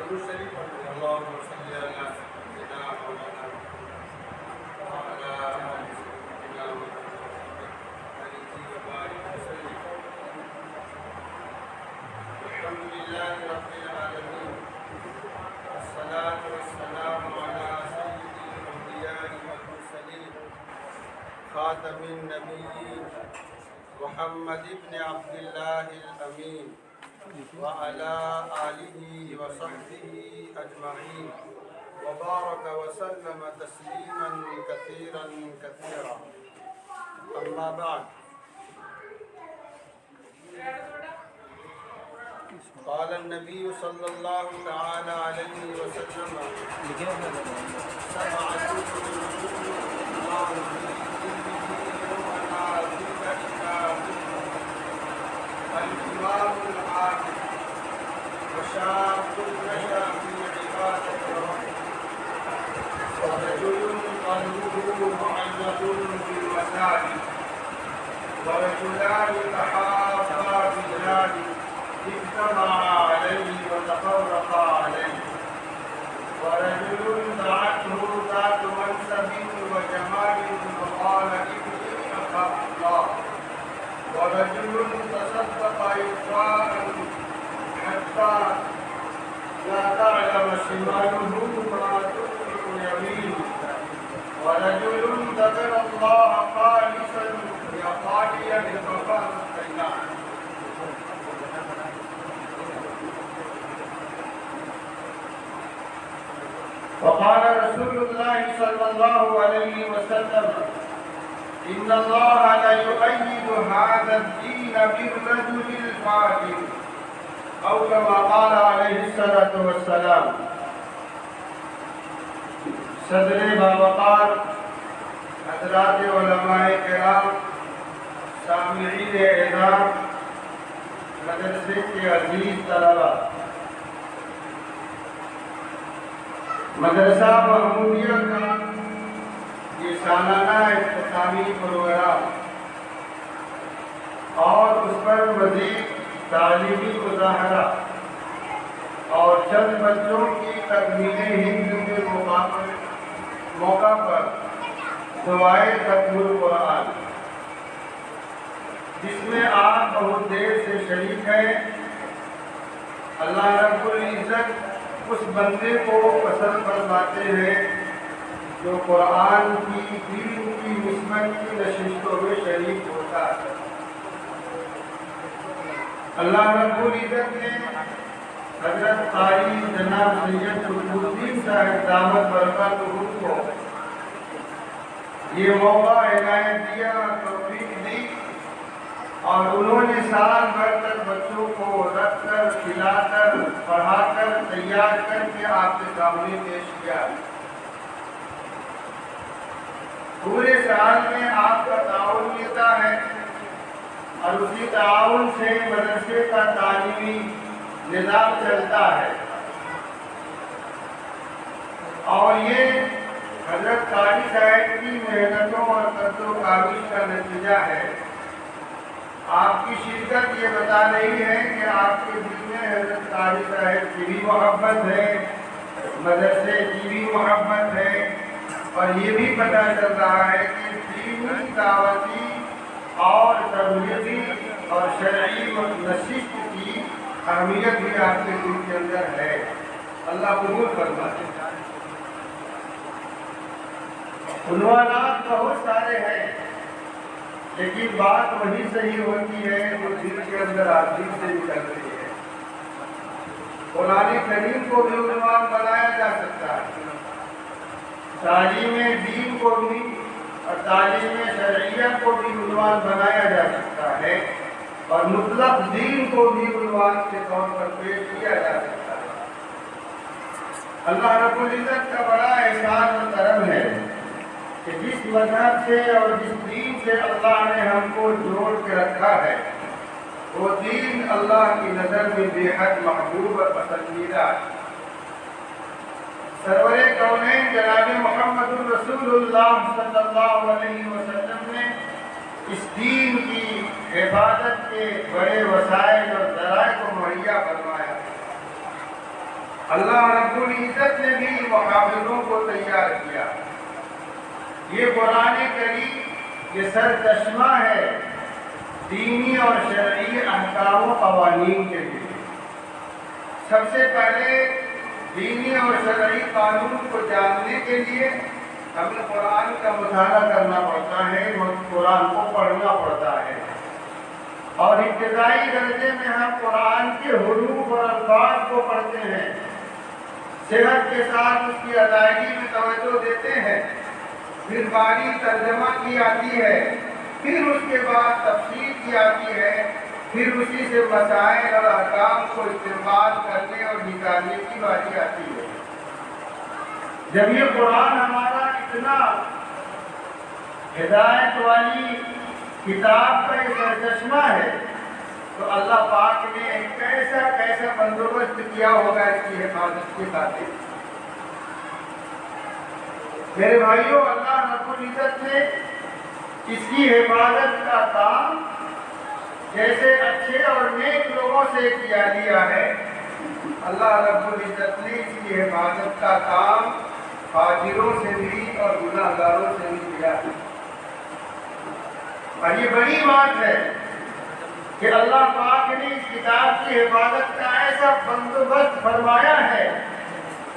درود شریف پڑھیں اللہم صلی علی سیدنا مولانا وعلی آل سیدنا علیہ وبارک وسلم الحمدللہ رب العالمین والصلاة والسلام علی سید الانبیاء والمرسلین خاتم النبیین محمد بن عبداللہ الامین وعلى آله وصحبه أجمعين وبارك وسلم تسليما كثيرا كثيرا أما بعد قال النبي صلى الله تعالى عليه وسلم سبعة الإمام العادل وشاب نشأ في عبادة ربه ورجل قلبه معلق بالمساجد ورجلان تحابا بالله اجتمعا عليه وتفرقا عليه ورجل دعته ذات منصب وجمال وقال إني أخاف الله ورجل تصدق إخفاء حتى لا تعلم شماله ما تنفق يمينه ورجل ذكر الله خالصا خاليا ففاضت عيناه. وقال رسول الله صلى الله عليه وسلم إن الله لا يؤيد هذا الدين بالرجل الفاجر أو كما قال عليه الصلاة والسلام. صدر باوقار حضرات علماء کرام سامعین اعظام مدرسے کے عزیز طلباء، مدرسہ محمودیہ کا یہ سالانہ اختتامی پروگرام اور اس پر مزید تعلیمی مظاہرہ اور چند بچوں کی تکمیل ہند کے موقع پر دعائے ختم القرآن، جس میں آپ بہت دیر سے شریک ہیں، اللہ رب العزت اس بندے کو پسند فرماتے ہیں جو قرآن کی دین کی نسبت کی نشستوں میں شریک ہوتا ہے۔ اللہ رب العزت نے حضرت قاری جناب سید قطب الدین صاحب دامت برکاتہ کو یہ موقع عنایت دیا، توفیق دی، اور انہوں نے سال بھر تک بچوں کو رکھ کر کھلا کر پڑھا کر تیار کر کے آپ کے سامنے پیش کیا۔ پورے سال میں آپ کا تعاون لیتا ہے اور اسی تعاون سے مدرسے کا تعلیمی نظام چلتا ہے، اور یہ حضرت قاری صاحب کی محنتوں اور قدر و کاوش کا نتیجہ ہے۔ آپ کی شرکت یہ بتا رہی ہے کہ آپ کے دل میں حضرت قاری صاحب کی بھی محبت ہے، مدرسے کی بھی محبت ہے، اور یہ بھی پتہ چل رہا ہے کہ دینی دعوتی اور تبلیغی اور شرعی نشست کی اہمیت بھی آپ کے دل کے اندر ہے۔ اللہ قبول فرمائے۔ عنوانات بہت سارے ہیں، لیکن بات وہی صحیح ہوتی ہے جو دل کے اندر آپ دل سے نکلتی ہے۔ قرآن کریم کو بھی عنوان بنایا جا سکتا ہے، تعلیم دین کو بھی اور تعلیم شرعیہ کو بھی عنوان بنایا جا سکتا ہے، اور مطلق دین کو بھی عنوان کے طور پر پیش کیا جا سکتا ہے۔ اللہ رب العزت کا بڑا احسان و کرم ہے کہ جس مذہب سے اور جس دین سے اللہ نے ہم کو جوڑ کے رکھا ہے، وہ دین اللہ کی نظر میں بے حد محبوب اور پسندیدہ ہے۔ سرور کونین جناب محمد رسول اللہ صلی اللہ علیہ وسلم نے اس دین کی حفاظت کے بڑے وسائل اور ذرائع کو مہیا فرمایا۔ اللہ رب العزت نے بھی محافظوں کو تیار کیا۔ یہ قرآن کریم یہ سرچشمہ ہے دینی اور شرعی احکام و قوانین کے لیے۔ سب سے پہلے دینی اور شرعی قانون کو جاننے کے لیے ہمیں قرآن کا مطالعہ کرنا پڑتا ہے، قرآن کو پڑھنا پڑتا ہے، اور ابتدائی درجے میں ہم قرآن کے حروف اور الفاظ کو پڑھتے ہیں، صحت کے ساتھ اس کی ادائیگی میں توجہ دیتے ہیں، پھر باری ترجمہ کی جاتی ہے، پھر اس کے بعد تفسیر کی جاتی ہے، پھر اسی سے مسائل اور احکام کو استعمال کرنے اور نکالنے کی باری آتی ہے۔ جب یہ قرآن ہمارا اتنا ہدایت والی کتاب کا ایک سرچشمہ ہے تو اللہ پاک نے کیسا کیسا بندوبست کیا ہوگا اس کی حفاظت کے خاطر۔ میرے بھائیوں، اللہ رب العزت نے اس کی حفاظت کا کام جیسے اچھے اور نیک لوگوں سے کیا لیا ہے، اللہ رب العزت نے اس کی حفاظت کا کام فاجروں سے بھی اور گناہ گاروں سے بھی کیا ہے۔ اور یہ بڑی بات ہے کہ اللہ پاک نے اس کتاب کی حفاظت کا ایسا بندوبست فرمایا ہے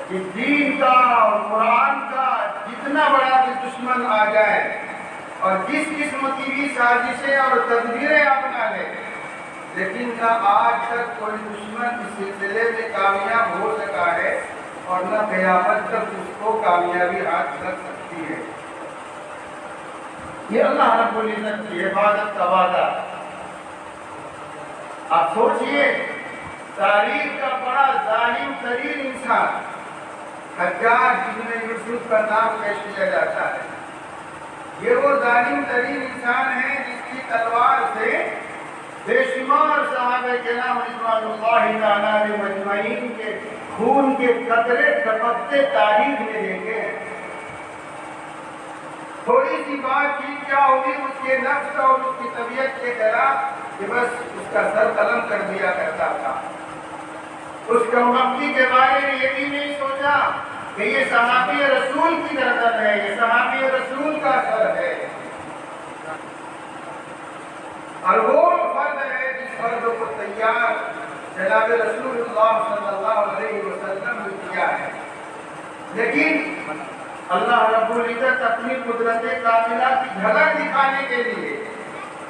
کہ دین کا اور قرآن کا جتنا بڑا بھی دشمن آ جائے اور جس قسم کی بھی سازشیں اور تدبیریں اپنا لے، لیکن نہ آج تک کوئی دشمن اس سلسلے میں کامیاب ہو سکا ہے اور نہ قیامت تک اس کو کامیابی حاصل کر سکتی ہے۔ یہ اللہ رب العزت کی حفاظت کا وعدہ۔ آپ سوچئے، تاریخ کا بڑا ظالم ترین انسان حجاج ابن یوسف کا نام پیش کیا جاتا ہے۔ یہ وہ ظالم ترین انسان ہے جس کی تلوار سے بے شمار صحابہ کرام رضوان اللہ تعالیٰ علیہ مجمعین کے خون کے قطرے ٹپکتے تاریخ میں دیکھے ہیں۔ تھوڑی سی بات چیت کیا ہوگی اس کے نفس اور اس کی طبیعت کے خلاف کہ بس اس کا سر قلم کر دیا کرتا تھا۔ اس کمبختی کے بارے میں یہ بھی نہیں سوچا کہ یہ صحابی رسول کی گردن ہے، یہ صحابی رسول کا سر ہے، اور وہ فرد ہے جس فرد کو تیار جناب رسول اللہ صلی اللہ علیہ وسلم نے کیا ہے۔ لیکن اللہ رب العزت اپنی قدرت کاملہ کی جھلک دکھانے کے لیے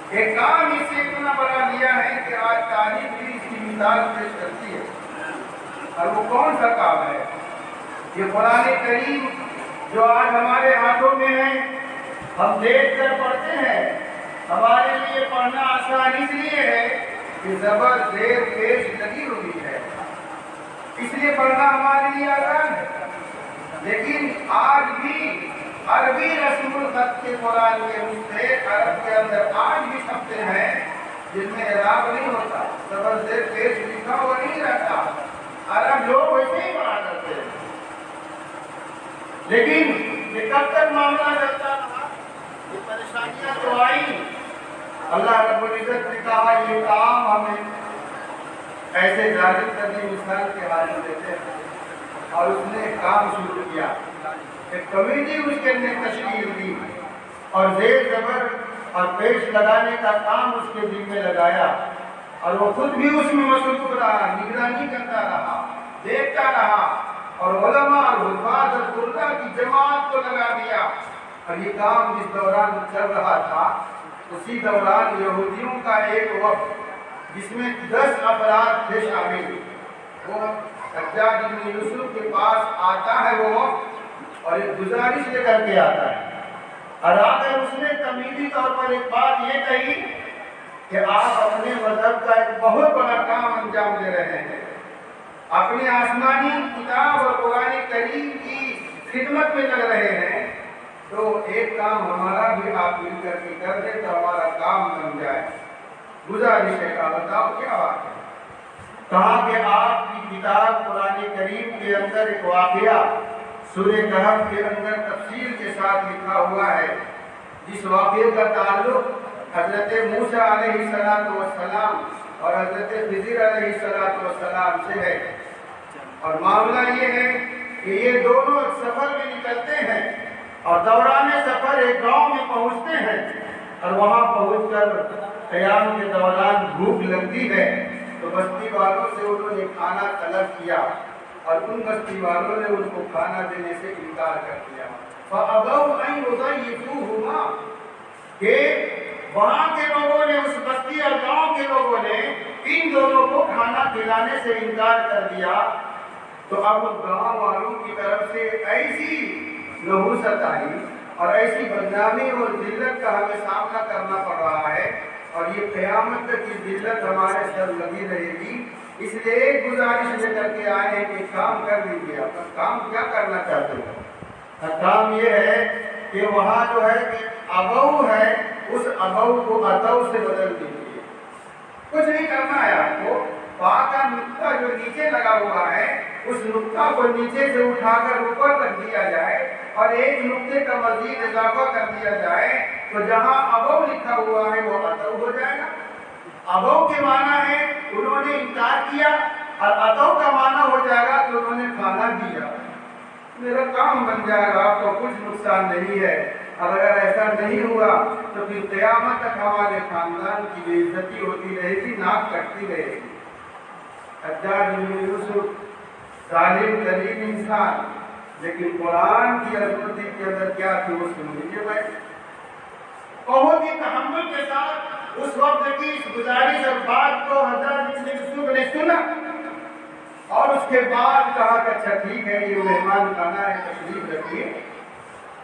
ایک کام اس سے اتنا بڑا لیا ہے کہ آج تاریخ بھی اس کی مثال پیش کرتی ہے، اور وہ کون سا کام ہے؟ یہ قرآن کریم جو آج ہمارے ہاتھوں میں ہے، ہم دیکھ کر پڑھتے ہیں، ہمارے لیے پڑھنا آسان اس لیے ہے کہ زبر زیر پیش لگی ہوئی ہے، اس لیے پڑھنا ہمارے لیے آسان ہے۔ لیکن آج بھی عربی رسم الخط کے قرآن کے نسخے عرب کے اندر آج بھی چھپتے ہیں جن میں اعراب نہیں ہوتا، زبر زیر پیش لکھا ہوا نہیں رہتا، عرب لوگ ویسے ہی پڑھا کرتے ہیں۔ لیکن یہ کب تک معاملہ چلتا رہا؟ یہ پریشانیاں تو آئی، اللہ رب العزت نے کہا یہ کام ہمیں ایسے ظالم ترین انسان کے حال میں دیتے ہیں، اور اس نے کام شروع کیا، ایک کمیٹی اس کے نے تشکیل دی اور زیر زبر اور پیش لگانے کا کام اس کے دل میں لگایا، اور وہ خود بھی اس میں مصروف رہا، نگرانی کرتا رہا، دیکھتا رہا، اور علماء اور حفاظ اور قرآ کی جماعت کو لگا دیا۔ اور یہ کام جس دوران چل رہا تھا اسی دوران یہودیوں کا ایک وفد جس میں 10 افراد تھے شامل، وہ حجاج بن یوسف کے پاس آتا ہے وہ وفد، اور ایک گزارش لے کر کے آتا ہے، اور آ کر اس نے تمہیدی طور پر ایک بات یہ کہی کہ آپ اپنے مذہب کا ایک بہت بڑا کام انجام دے رہے ہیں، اپنی آسمانی کتاب اور قرآن کریم کی خدمت میں لگ رہے ہیں، تو ایک کام ہمارا بھی آپ مل کر کے کر دیں تو ہمارا کام بن جائے۔ گزارش ہے کا بتاؤ کیا بات ہے؟ کہا کہ آپ کی کتاب قرآن کریم کے اندر ایک واقعہ سورہ کہف کے اندر تفصیل کے ساتھ لکھا ہوا ہے، جس واقعے کا تعلق حضرت موسیٰ علیہ السلام اور حضرت خضر علیہ السلام سے ہے۔ اور معاملہ یہ ہے کہ یہ دونوں سفر میں نکلتے ہیں اور دوران سفر ایک گاؤں میں پہنچتے ہیں اور وہاں پہنچ کر قیام کے دوران بھوک لگتی ہے تو بستی والوں سے انہوں نے کھانا طلب کیا اور ان بستی والوں نے ان کو کھانا دینے سے انکار کر دیا۔ فَأَبَوْا أَنْ يُضَيِّفُوهُمَا، کہ وہاں کے لوگوں نے، اس بستی اور گاؤں کے لوگوں نے ان دونوں کو کھانا کھلانے سے انکار کر دیا۔ تو اب گاؤں والوں کی طرف سے ایسی نحوست آئی اور ایسی بدنامی اور ذلت کا ہمیں سامنا کرنا پڑ رہا ہے اور یہ قیامت تک کی ذلت ہمارے سر لگی رہے گی۔ اس لیے ایک گزارش لے کر کے آئے ہیں کہ کام کر لیجیے۔ آپ کام کیا کرنا چاہتے ہیں؟ کام یہ ہے کہ وہاں جو ہے کہ ابو ہے، اس ابو کو اتو سے بدل دیجیے۔ کچھ نہیں کرنا ہے آپ کو، پا کا نقطہ جو نیچے لگا ہوا ہے اس نقطہ کو نیچے سے اٹھا کر اوپر رکھ دیا جائے اور ایک نقطے کا مزید اضافہ کر دیا جائے تو جہاں ابو لکھا ہوا ہے وہ اتو ہو جائے گا۔ ابو کے معنی ہے انہوں نے انکار کیا اور اتو کا معنی ہو جائے گا کہ انہوں نے کھانا دیا۔ میرا کام بن جائے گا، آپ کو کچھ نقصان نہیں ہے۔ اور اگر ایسا نہیں ہوا تو پھر قیامت تک ہمارے خاندان کی بے عزتی ہوتی رہے گی، ناک کٹتی رہے گی۔ حجاج بن یوسف ظالم ترین انسان، لیکن قرآن کی عظمت کے اندر کیا تھی وہ سن لیجیے بھائی۔ بہت ہی تحمل کے ساتھ اس وقت کی اس گزارش اور بات کو حضرت بن یوسف نے سنا اور اس کے بعد کہا کہ اچھا ٹھیک ہے، یہ مہمان خانہ ہے، تشریف رکھیے،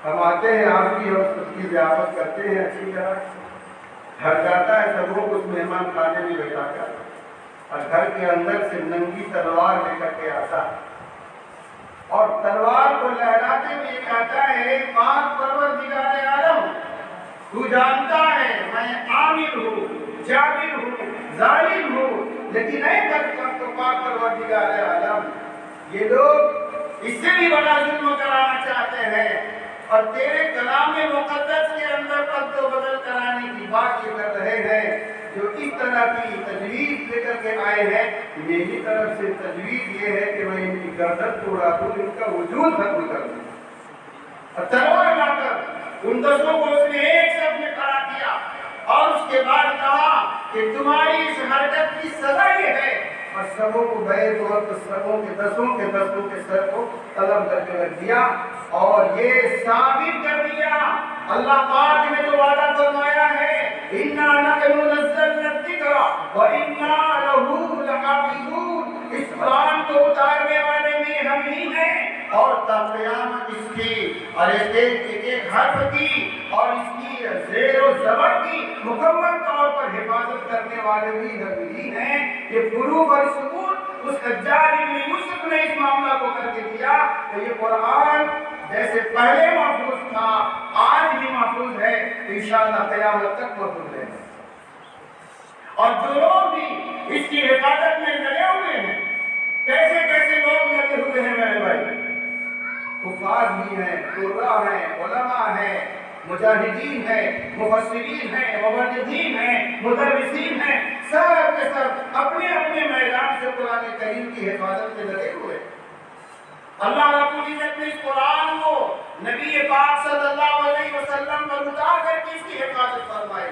ہم آتے ہیں آپ کی اور سب کی ضیافت کرتے ہیں اچھی طرح۔ گھر جاتا ہے سب کو اس مہمان خانے میں بیٹھا کر اور گھر کے اندر سے ننگی تلوار لے کر کے آتا ہے اور تلوار کو لہراتے ہوئے کہتا ہے پاک پروردگار عالم، تو جانتا ہے میں عامل ہوں، جابر ہوں، ظالم ہوں، لیکن اے پاک پروردگار عالم، یہ لوگ اس سے بھی بڑا ظلم کرانا چاہتے ہیں اور تیرے کلام مقدس کے اندر رد و بدل کرانے کی بات یہ کر رہے ہیں۔ جو اس طرح کی تجویز لے کر کے آئے ہیں، میری طرف سے تجویز یہ ہے کہ میں ان کی گردن توڑا دوں، ان کا وجود ختم کر دوں۔ اور تلوار لا کر ان دسوں کو اس نے ایک صف میں کھڑا کیا اور اس کے بعد کہا کہ تمہاری اس حرکت کی سزا یہ ہے، اور سبوں کو بیت وقت سبوں کے دسوں کے سر کو قلم کر کے رکھ دیا اور یہ ثابت کر دیا اللہ پاک نے جو وعدہ فرمایا ہے اِنَّا نَحْنُ نَزَّلْنَا الذِّكْرَ وَإِنَّا لَهُ لَحَافِظُونَ، اس قرآن کو اتارنے والے میں ہم ہی ہیں اور تا قیامت اس کی اور اس ایک حرف کی اور اس کی زیر و زبر کی مکمل طور پر حفاظت کرنے والے بھی ہم ہی ہیں۔ یہ پروف اور ثبوت اس حجاج بن یوسف نے اس معاملہ کو کر کے دیا کہ یہ قرآن جیسے پہلے محفوظ تھا آج بھی محفوظ ہے، انشاءاللہ قیامت تک محفوظ ہے۔ اور جو لوگ بھی اس کی حفاظت میں لگے ہوئے ہیں، کیسے کیسے لوگ لگے ہوئے ہیں میرے بھائی، حفاظ بھی ہیں، قراء ہیں، علماء ہیں، مجاہدین ہیں، مفسرین ہیں، مبلغین ہیں، مدرسین ہیں، سب کے سب اپنے اپنے میدان سے قرآن کریم کی حفاظت میں لگے ہوئے۔ اللہ رب العزت نے اس قرآن کو نبی پاک صلی اللہ علیہ وسلم پر اتار کر کے اس کی حفاظت فرمائی،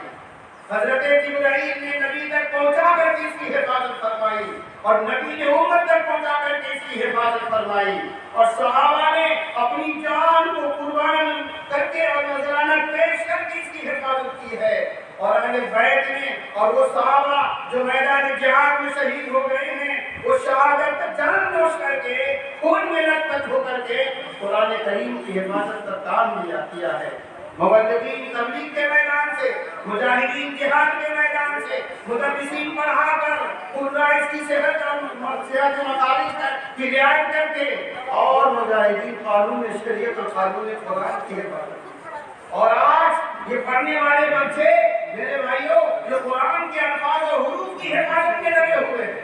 حضرت جبرائیل نے نبی تک پہنچا کر کے اس کی حفاظت فرمائی اور نبی نے امت تک پہنچا کر کے اس کی حفاظت فرمائی اور صحابہ نے اپنی جان کو قربان کر کے اور نذرانہ پیش کر کے اس کی حفاظت کی ہے اور اہل بیت نے اور وہ صحابہ جو میدان جہاد میں شہید ہو گئے ہیں وہ شہادت تک جان نوش کر کے خون میں لطپت ہو کر کے قرآن کریم کی حفاظت کا کام کیا ہے۔ مبلغین تبلیغ کے میدان سے، مجاہدین جہاد کے میدان سے، مدرسین پڑھا کر قراء اس کی صحت اور مدارس کی رعایت کر کے اور مجاہدین قانون شریعت اور قانون قرآن کی حفاظت۔ اور آج یہ پڑھنے والے بچے میرے بھائیوں جو قرآن کے الفاظ اور حروف کی حفاظت میں لگے ہوئے ہیں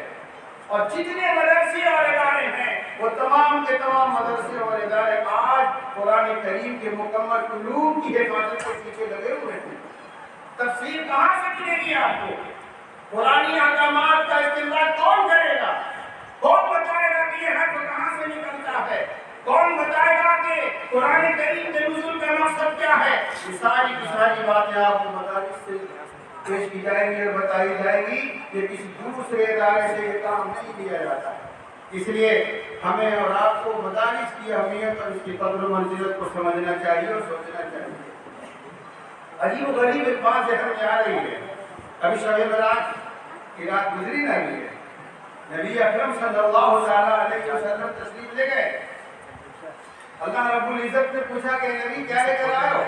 اور جتنے مدرسے اور ادارے ہیں وہ تمام کے تمام مدرسے اور ادارے آج قرآن کریم کے مکمل علوم کی حفاظت کے پیچھے لگے ہوئے ہیں۔ تفسیر کہاں سے ملے گی آپ کو؟ قرآنی احکامات کا استعمال کون کرے گا؟ کون بتائے گا کہ یہ حرف کہاں یہ ساری کی ساری باتیں آپ کو مدارس سے پیش کی جائیں گی اور بتائی جائے گی کہ کسی دوسرے ادارے سے یہ کام نہیں لیا جاتا ہے۔ اس لیے ہمیں اور آپ کو مدارس کی اہمیت اور اس کی قدر و منزلت کو سمجھنا چاہیے اور سوچنا چاہیے۔ عجیب و غریب ایک بات ذہن میں آ رہی ہے، ابھی شب برات کی رات گزری نہ ہوئی ہے، نبی اکرم صلی اللہ علیہ وسلم تشریف لے گئے۔ اللہ رب العزت نے پوچھا کہ نبی کیا لے کر آئے ہو؟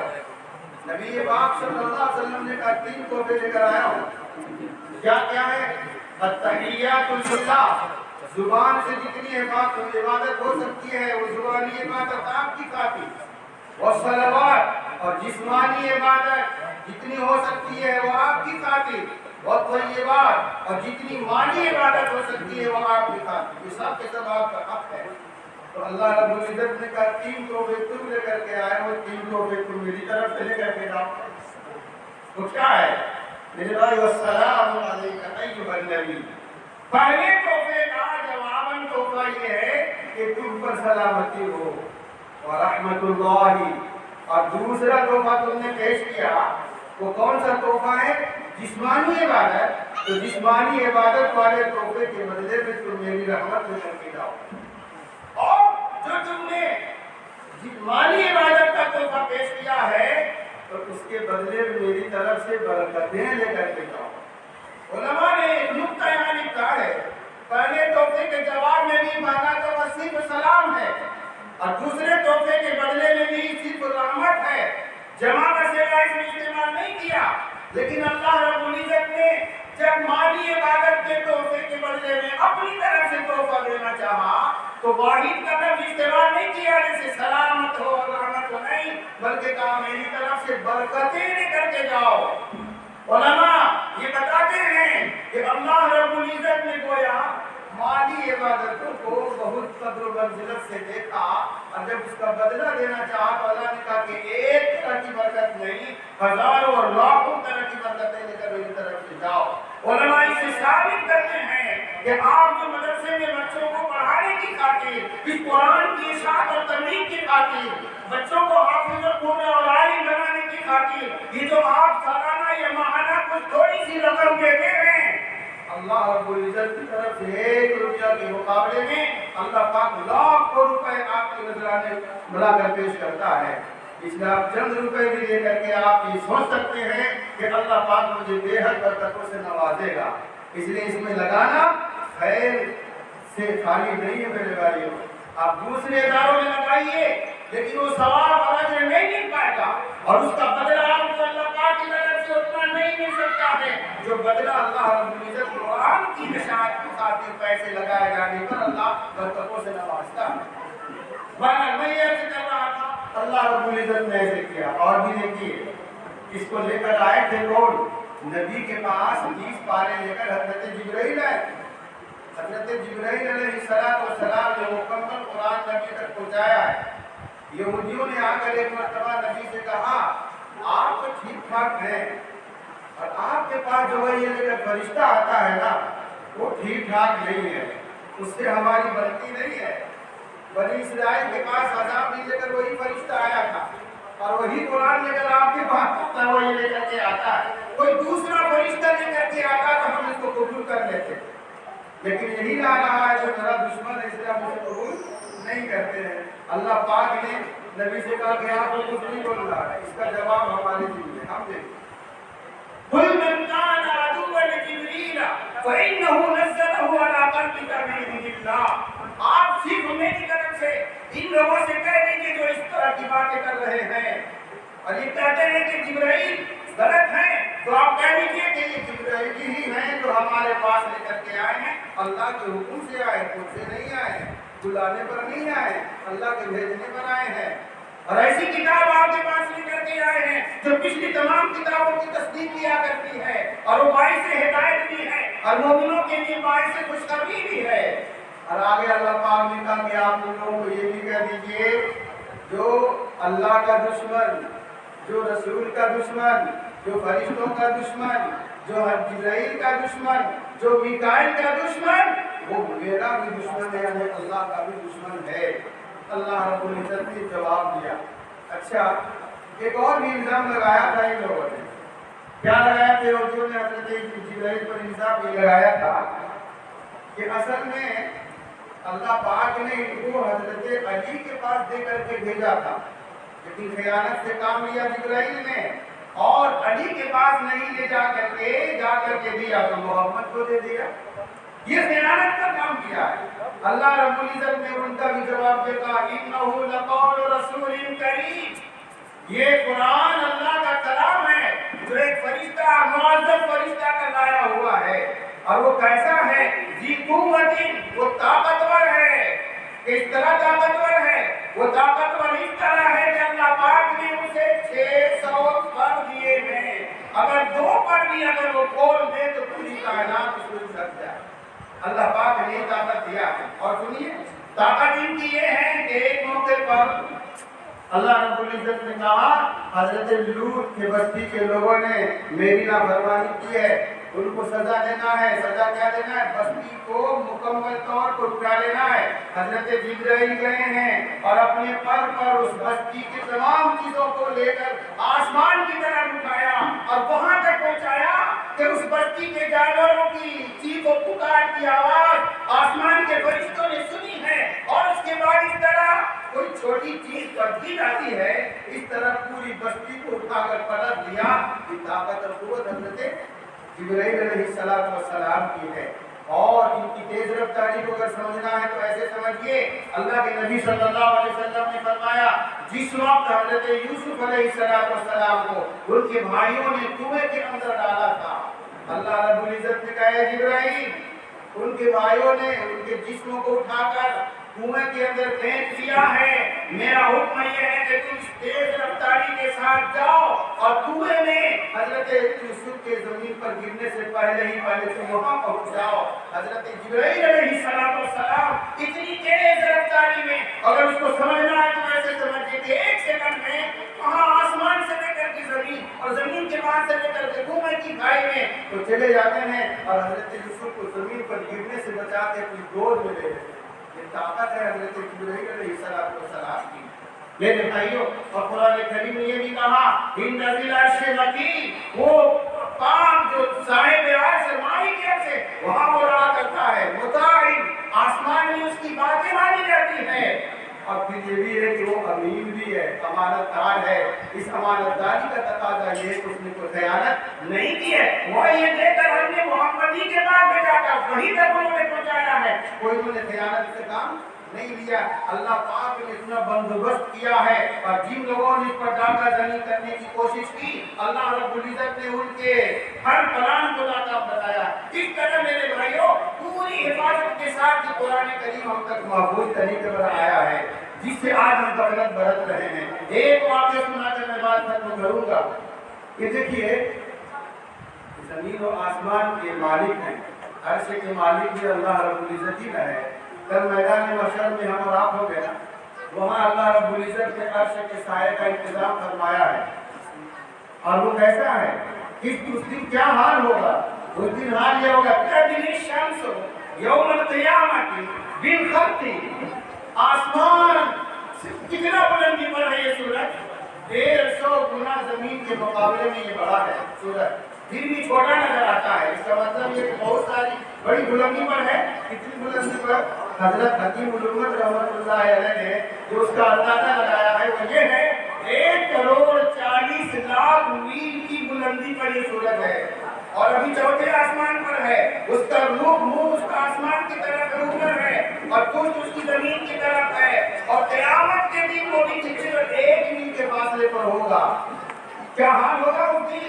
نبی پاک صلی اللہ علیہ وسلم نے کہا 3 تحفے لے کر آیا ہوں۔ کیا ہے؟ التحیات للہ، زبان سے جتنی عبادت ہو سکتی ہے وہ زبانی عبادت آپ کی کافی، والصلوات، اور جسمانی عبادت جتنی ہو سکتی ہے وہ آپ کی کافی، والطیبات، اور جتنی مالی عبادت ہو سکتی ہے وہ آپ کی کافی، یہ سب کے سب آپ کا حق ہے۔ تو اللہ رب العزت نے کہا 3 تحفے تم لے کر کے آئے ہو، 3 تحفے تم میری طرف سے لے کر کے جاؤ۔ تو کیا ہے میرے بھائی؟ والسلام علیک ایھا النبی، پہلے تحفے کا جواباً تحفہ یہ ہے کہ تم پر سلامتی ہو ورحمۃ اللہ، اور دوسرا تحفہ تم نے پیش کیا وہ کون سا تحفہ ہے؟ جسمانی عبادت، تو جسمانی عبادت والے تحفے کے بدلے میں تم میری رحمت لے کر کے جاؤ، اور جو تم نے جسمانی عبادت کا تحفہ پیش کیا ہے تو اس کے بدلے میں میری طرف سے برکتیں لے کر کے جاؤ۔ علماء نے ایک نقطہ یہاں لکھا ہے، پہلے تحفے کے جواب میں بھی مانا تو وہ صرف سلام ہے، اور دوسرے تحفے کے بدلے میں بھی صرف رحمت ہے، جمع کا صیغہ اس میں استعمال نہیں کیا۔ لیکن اللہ رب العزت نے جب مالی عبادت کے تحفے کے بدلے میں اپنی طرف سے تحفہ دینا چاہا تو واحد کا لفظ استعمال نہیں کیا جیسے سلامت ہو اور رحمت ہو، نہیں، بلکہ کہا میری طرف سے برکتیں لے کر کے جاؤ۔ علماء یہ بتاتے ہیں کہ اللہ رب العزت نے گویا مالی عبادتوں کو بہت قدر و منزلت سے دیکھا، اور جب اس کا بدلہ دینا چاہا تو اللہ نے کہا کہ ایک طرح کی برکت نہیں، ہزاروں اور لاکھوں طرح کی برکتیں لے کر میری طرف سے جاؤ۔ علماء اسے ثابت کرتے ہیں کہ آپ جو مدرسے میں بچوں کو پڑھانے کی خاطر، اس قرآن کی اشاعت اور تبلیغ کی خاطر، بچوں کو حافظ القرآن اور عالم بنانے کی خاطر یہ جو آپ سالانہ یا ماہانہ کچھ تھوڑی سی رقم دیتے ہیں، اللہ رب العزت کی طرف سے 1 روپیہ کے مقابلے میں اللہ پاک لاکھوں روپے آپ کے نذرانے بنا کر پیش کرتا ہے۔ اس لیے آپ چند روپے بھی دے کر کے آپ یہ سوچ سکتے ہیں کہ اللہ پاک مجھے بے حد برکتوں سے نوازے گا۔ اس لیے اس میں لگانا خیر سے خالی نہیں ہے میرے بھائیوں، آپ دوسرے اداروں میں لگائیے لیکن وہ ثواب اور اجر نہیں مل پائے گا، اور اس کا بدلہ آپ کو اللہ پاک کی طرف سے اتنا نہیں مل سکتا ہے جو بدلہ اللہ رب العزت قرآن کی اشاعت کی خاطر پیسے لگائے جانے پر اللہ برکتوں سے نوازتا ہے۔ میں یہ عرض کر رہا تھا اللہ رب العزت نے ایسے کیا، اور بھی دیکھیے اس کو لے کر آئے تھے لوگ نبی کے پاس 20 پارے لے کر حضرت جبرائیل آئے۔ حضرت جبرائیل علیہ السلام نے مکمل قرآن نبی تک پہنچایا ہے۔ یہودیوں نے آ کر ایک مرتبہ نبی سے کہا آپ تو ٹھیک ٹھاک ہیں، اور آپ کے پاس جو ہے یہ لے کر فرشتہ آتا ہے نا وہ ٹھیک ٹھاک نہیں ہے، اس سے ہماری بنتی نہیں ہے۔ بنی اسرائیل کے پاس عذاب لے کر وہی فرشتہ آیا تھا، اور وہی قرآن لے کر آپ کے پاس وہ یہ لے کر کے آتا ہے، کوئی دوسرا فرشتہ لے کر کے آتا تو ہم اس کو قبول کر لیتے، لیکن یہی لا رہا ہے جو میرا دشمن ہے اس لیے ہم اسے قبول نہیں کرتے ہیں۔ اللہ پاک نے نبی سے کہا کہ آپ کو کچھ نہیں بول رہا ہے، اس کا جواب ہمارے دل میں ہم دیں۔ قُلْ مَنْ كَانَ عَدُوًّا لِجِبْرِيلَ فَإِنَّهُ نَزَّلَهُ عَلَىٰ قَلْبِكَ بِإِذْنِ اللَّهِ، آپ صرف میری طرف سے ان لوگوں سے کہہ دیجیے جو اس طرح کی باتیں کر رہے ہیں اور یہ کہتے ہیں کہ جبرائیل غلط ہیں، تو آپ کہہ دیجیے کہ یہ جبرائیل ہی ہیں جو ہمارے پاس لے کر کے آئے ہیں، اللہ کے حکم سے آئے، خود سے نہیں آئے ہیں، بلانے پر نہیں آئے، اللہ کے بھیجنے پر آئے ہیں، اور ایسی کتاب آپ کے پاس لے کر کے آئے ہیں جو پچھلی تمام کتابوں کی تصدیق کیا کرتی ہے، اور وہ باعث ہدایت بھی ہے اور مومنوں کے لیے باعث خوشخبری بھی ہے۔ اور آگے اللہ پاک نے کہا کہ آپ لوگوں کو یہ بھی کہہ دیجئے جو اللہ کا دشمن، جو رسول کا دشمن، جو فرشتوں کا دشمن، جو جبرائیل کا دشمن، جو میکائیل کا دشمن، وہ میرا بھی دشمن ہے، یعنی اللہ کا بھی دشمن ہے۔ اللہ رب العزت نے جواب دیا۔ اچھا ایک اور بھی الزام لگایا تھا ان لوگوں نے. کیا لگایا تھا یہودیوں نے حضرت جبرائیل پر الزام یہ لگایا تھا کہ اصل میں اللہ پاک نے ان کو حضرت علی کے پاس دے کر کے بھیجا تھا، لیکن خیانت سے کام لیا جبرائیل نے اور علی کے پاس نہیں لے جا کر کے دیا تو محمد کو دے دیا. یہ خیانت کا کام کیا ہے. اللہ رب العزت نے ان کا بھی جواب دیتا انہ لقول رسول کریم، یہ قرآن اللہ کا کلام ہے جو ایک فرشتہ معزز فرشتہ کا لایا ہوا ہے. اور وہ کیسا ہے؟ ذی قوت، وہ طاقتور ہے. اس طرح طاقتور ہے، وہ طاقتور اس طرح ہے کہ اللہ پاک نے اسے 600 پر دیے ہیں. اگر 2 پر بھی اگر وہ کھول دے تو پوری کائنات اس کو سک جائے. اللہ پاک نے طاقت دیا. اور سنیے طاقت ان کی یہ ہے کہ ایک موقع پر اللہ رب العزت نے کہا حضرت لوط کے بستی کے لوگوں نے میری نافرمانی کی ہے، ان کو سزا دینا ہے. سزا کیا دینا ہے؟ بستی کو مکمل طور پر اٹھا لینا ہے. حضرت جبرائیل گئے ہیں اور اپنے پر اس بستی کی تمام چیزوں کو لے کر آسمان کی طرف اٹھایا اور وہاں تک پہنچایا کہ اس بستی کے جانوروں کی چیخ و پکار کی آواز آسمان کے فرشتوں نے سنی ہے. اور اس کے بعد اس طرح کوئی چھوٹی چیز بڑھتی جاتی ہے، اس طرح پوری بستی کو اٹھا کر پلٹ دیا. یہ طاقت اور قوت حضرت جبرائیل علیہ السلام کی ہے. اور ان کی تیز رفتاری کو اگر سمجھنا ہے تو ایسے سمجھیے اللہ کے نبی صلی اللہ علیہ وسلم نے فرمایا جس وقت حضرت یوسف علیہ السلام کو ان کے بھائیوں نے کنویں کے اندر ڈالا تھا، اللہ رب العزت نے کہا جبرائیل ان کے بھائیوں نے ان کے جسموں کو اٹھا کر کنویں کے اندر پھینک دیا ہے. میرا حکم یہ ہے کہ تم تیز رفتاری کے ساتھ جاؤ اور کنویں میں حضرت یوسف کے زمین پر گرنے سے پہلے تم وہاں پہنچ جاؤ. حضرت جبرائیل علیہ السلام اتنی تیز رفتاری میں اگر اس کو سمجھنا ہے تو ایسے سمجھیے کہ 1 سیکنڈ میں وہاں آسمان سے لے کر کے زمین اور زمین کے بعد سے لے کر کے کنویں کی کھائی میں تو چلے جاتے ہیں اور حضرت یوسف کو زمین پر گرنے سے بچا کے اپنی گود میں لے لیتے. یہ طاقت ہے حضرت جبرائیل علیہ السلام کی. میرے بھائیوں اور قرآن کریم نے یہ بھی کہا ان ذی العرش مکین، وہ پاک جو صاحب عرش مالک ہے وہاں وہ رہا کرتا ہے. مطاع، آسمان میں اس کی باتیں مانی جاتی ہیں. اور پھر یہ بھی ہے کہ وہ امین بھی ہے، امانت دار ہے. اس امانت داری کا تقاضا یہ ہے کہ اس نے کوئی خیانت نہیں کی ہے. وہ یہ دے کر ہم نے محمدی کے بعد بھیجا تھا، وہیں تک انہوں نے پہنچایا ہے. کوئی انہوں نے خیانت سے کام نہیں لیا. اللہ پاک نے اتنا بندوبست کیا ہے اور جن لوگوں نے اس پر ڈاکہ زنی کرنے کی کوشش کی اللہ رب العزت نے ان کے ہر پلان کو ناکام بتایا. اس طرح میرے بھائیوں پوری حفاظت کے ساتھ یہ قرآن کریم ہم تک محفوظ طریقے پر آیا ہے جس سے آج ہم غفلت برت رہے ہیں. ایک واقعہ سنا کر میں بات ختم کروں گا کہ دیکھیے زمین و آسمان کے مالک ہیں، عرش کے مالک بھی اللہ رب العزت ہی ہے. کل میدان محشر میں ہم اور آپ ہو گئے نا، وہاں اللہ رب العزت نے عرش کے سائے کا انتظام فرمایا ہے. اور وہ کیسا ہے؟ اس دن کیا حال ہوگا؟ اس دن حال یہ ہوگا تدنی الشمس یوم القیامت بالخط. آسمان کتنا بلندی پر ہے یہ سورج؟ 150 گنا زمین کے مقابلے میں یہ بڑا ہے سورج، پھر بھی چھوٹا نظر آتا ہے. اس کا مطلب یہ کہ بہت ساری بڑی بلندی پر ہے. کتنی بلندی پر؟ حضرت حکیم الامت رحمۃ اللہ علیہ نے جو اس کا اندازہ لگایا ہے وہ یہ ہے 1,40,00,000 میل کی بلندی پر یہ سورج ہے. اور ابھی چوتھے آسمان پر ہے. اس کا منہ اس کا آسمان کی طرف اوپر ہے اور پشت اس کی زمین کی طرف ہے. اور قیامت کے دن وہ بھی صرف 1 میل کے فاصلے پر ہوگا. کیا حال ہوگا اس دن؟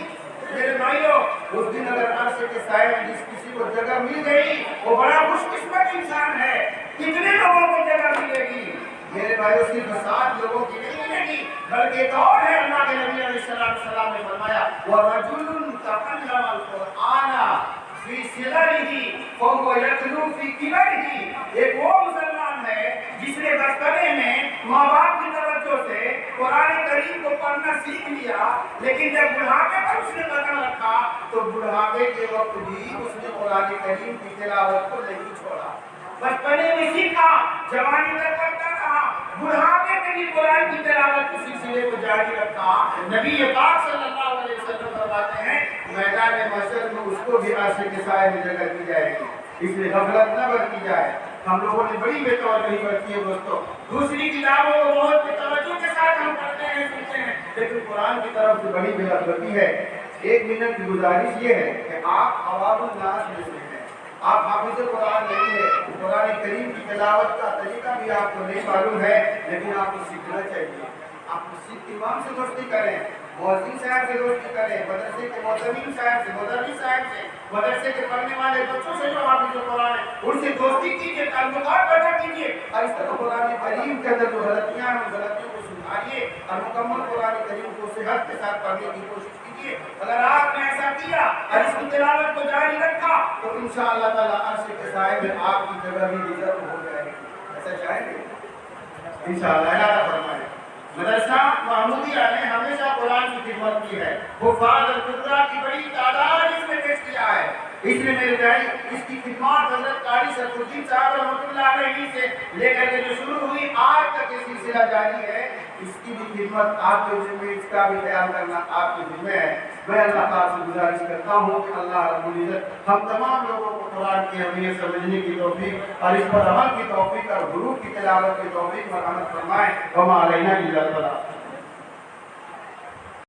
میرے بھائیوں اس دن اگر عرش کے سائے میں جس کسی کو جگہ مل گئی وہ بڑا خوش قسمت انسان ہے. کتنے لوگوں کو جگہ ملے گی؟ میرے بھائیوں صرف 7 لوگوں کی نہیں ملے گی بلکہ ایک اور ہے. اللہ کے نبی علیہ السلام نے فرمایا وَرَجُلٌ تَعَلَّمَ الْقُرْآنَ فِي صِغَرِهِ فَهُوَ يَتْلُو فِي كِبَرِهِ. ایک وہ مسلمان ہے جس نے بچپنے میں ماں باپ کی توجہ سے قرآن کریم کو پڑھنا سیکھ لیا، لیکن جب بڑھاپے پر اس نے قدم رکھا تو بڑھاپے کے وقت بھی اس نے قرآن کریم کی تلاوت کو نہیں چھوڑا. بچپنے میں سیکھا، جوانی تک پڑھتا رہا، بڑھاپے میں بھی قرآن کی تلاوت کے سلسلے کو جاری رکھا۔ نبی پاک صلی اللہ علیہ وسلم فرماتے ہیں میدان محشر میں اس کو بھی عرش کے سائے میں جگہ دی جائے گی، اس لیے غفلت نہ برتی جائے۔ ہم لوگوں نے بڑی بے توجہی برتی ہے دوستو، دوسری کتابوں کو بہت بے توجہ کے ساتھ ہم پڑھتے ہیں سنتے ہیں، لیکن قرآن کی طرف سے بڑی بے غفلتی ہے۔ 1 منٹ کی گزارش یہ ہے کہ آپ عوام الناس میں سے ہیں، آپ حافظ قرآن نہیں ہے، قرآن کریم کی تلاوت کا طریقہ بھی آپ کو نہیں معلوم ہے، لیکن آپ کو سیکھنا چاہیے۔ آپ امام سے دوستی کریں، مؤذن صاحب سے دوستی کریں، مدرسے کے معتمین صاحب سے، مدرس صاحب سے، مدرسے کے پڑھنے والے بچوں سے جو حافظ قرآن ہے ان سے دوستی کیجیے، تعلقات پیدا کیجیے، اور اس طرح قرآن کریم کے اندر جو غلطیاں ہیں ان غلطیوں کو سدھاریے اور مکمل قرآن کریم کو صحت کے ساتھ پڑھنے کی کوشش کیجیے۔ اگر آپ نے ایسا کیا اور اس کی تلاوت کو جاری رکھا تو انشاءاللہ تعالیٰ عرش کے سائے میں آپ کی جگہ بھی ریزرو ہو جائے گی۔ ایسا چاہیں گے انشاءاللہ؟ اللہ فرمائے مدرسہ محمودیہ نے ہمیشہ قرآن کی خدمت کی ہے، حفاظ القرآن کی بڑی تعداد اس میں پیش کیا ہے۔ اس نے میرے بھائی اس کی خدمات حضرت قاری شرف الدین صاحب رحمۃ اللہ علیہ سے لے کر کے جو شروع ہوئی آج تک یہ سلسلہ جاری ہے، اس کی بھی خدمت آپ کے ذمہ، اس کا بھی خیال کرنا آپ کے ذمہ ہے۔ میں اللہ تعالیٰ سے گزارش کرتا ہوں کہ اللہ رب العزت ہم تمام لوگوں کو قرآن کی اہمیت سمجھنے کی توفیق اور اس پر عمل کی توفیق اور حروف کی تلاوت کی توفیق مرحمت فرمائے۔ وما علینا الا البلاغ۔